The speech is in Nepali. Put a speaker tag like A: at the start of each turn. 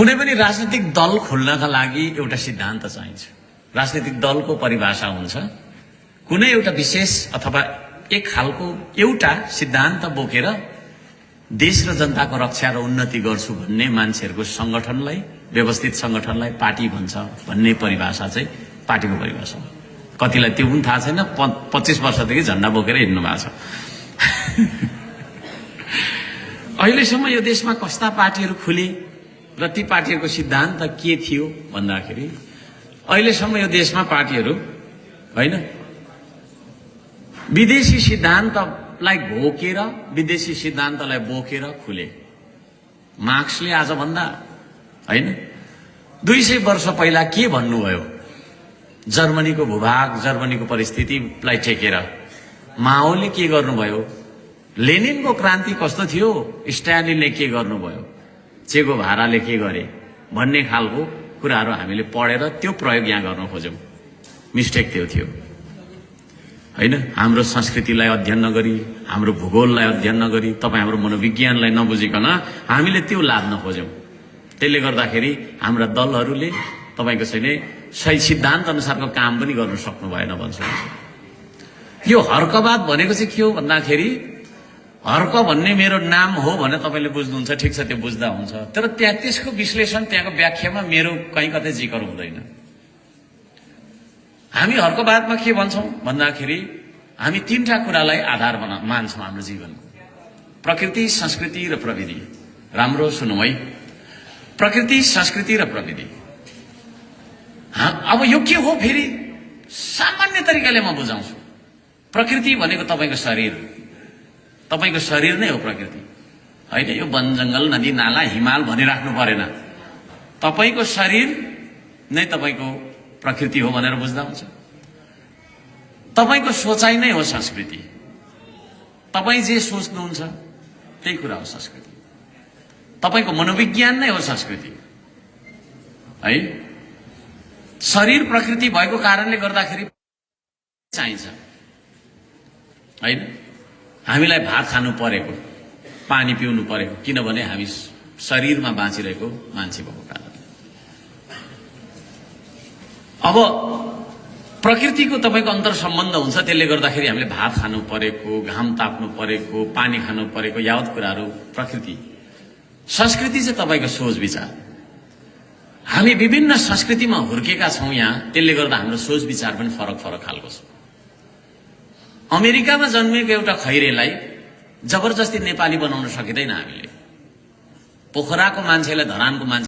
A: कुनै पनि राजनीतिक दल खोल्नका लागि एउटा सिद्धान्त चाहिन्छ। राजनीतिक दलको परिभाषा हुन्छ कुनै एउटा विशेष अथवा एक खालको एउटा सिद्धान्त बोकेर देश र जनताको रक्षा र उन्नति गर्छु भन्ने मान्छेहरूको संगठनलाई, व्यवस्थित संगठनलाई पार्टी भन्छ भन्ने परिभाषा चाहिँ पार्टीको परिभाषा हो। कतिलाई त्यो पनि थाहा छैन, 25 वर्षदेखि झण्डा बोकेर हिँड्नु भएको छ। अहिलेसम्म यो देशमा कस्ता पार्टीहरू खुले र ती पार्टीहरूको सिद्धान्त के थियो भन्दाखेरि अहिलेसम्म यो देशमा पार्टीहरू हैन विदेशी सिद्धान्तलाई घोकेर, विदेशी सिद्धान्तलाई बोकेर खुले। मार्क्सले आज भन्दा हैन 200 वर्ष पहिला के भन्नुभयो, जर्मनीको भूभाग, जर्मनीको परिस्थितिलाई टेकेर माओले के गर्नुभयो, लेनिनको क्रान्ति कस्तो थियो, स्टालिनले के गर्नुभयो, चे गुएभाराले के गरे भन्ने खालको कुराहरू हामीले पढेर त्यो प्रयोग यहाँ गर्न खोज्यौं। मिस्टेक त्यो थियो हैन। हाम्रो संस्कृतिलाई अध्ययन नगरी, हाम्रो भूगोललाई अध्ययन नगरी, तपाई हाम्रो मनोविज्ञानलाई नबुझिकन हामीले त्यो लाद्न खोज्यौं। त्यसले गर्दाखेरि हाम्रा दलहरूले तपाईको छैन सही सिद्धान्त अनुसारको काम पनि गर्न सक्नु भएन भन्छु। यो हर्कवाद भनेको चाहिँ के हो भन्दाखेरि, हर्क भन्ने मेरो नाम हो भने तपाईले बुझ्नुहुन्छ, ठीक छ, त्यो बुझ्दा हुन्छ, तर त्यहाँ त्यसको विश्लेषण, त्यहाँको व्याख्यामा मेरो कहीँ कतै जिकर हुँदैन। हामी हर्कवादमा के भन्छौं भन्दाखेरि हामी तीनटा कुरालाई आधार मान्छौं हाम्रो जीवनको, प्रकृति, संस्कृति र प्रविधि। राम्रो सुनौ है, प्रकृति, संस्कृति र प्रविधि। अब यो के हो फेरि सामान्य तरिकाले म बुझाउँछु। प्रकृति भनेको तपाईको शरीर, तपाईको शरीर नै हो प्रकृति हैन। यो वन जंगल, नदी नाला, हिमाल भनिराख्नु परेन, तपाईको शरीर नै तपाईको प्रकृति हो भनेर बुझ्दा हुन्छ। तपाईको सोचाइ नै हो संस्कृति, तपाई जे सोच्नुहुन्छ त्यही कुरा हो संस्कृति। तपाईको मनोविज्ञान नै हो संस्कृति है। शरीर प्रकृति भएको कारणले गर्दाखेरि चाहिन्छ हैन। हामीलाई भात खानु परेको, पानी पिउनु परेको, किनभने हामी शरीरमा बाँचिरहेको मान्छे भएको कारण। अब प्रकृतिको तपाईको अन्तर सम्बन्ध हुन्छ, त्यसले गर्दाखेरि हामीले भात खानु परेको, घाम ताप्नु परेको, पानी खानु परेको, यावत कुराहरू प्रकृति। संस्कृति चाहिँ तपाईको सोच विचार। हामी विभिन्न संस्कृतिमा हुर्केका छौं यहाँ, त्यसले गर्दा हाम्रो सोच विचार पनि फरक फरक खालको छ। अमेरिकामा जन्मेको एउटा खैरेलाई जबरजस्ती नेपाली बनाउन सकिँदैन हामीले। पोखराको मान्छेलाई धरानको मान्छे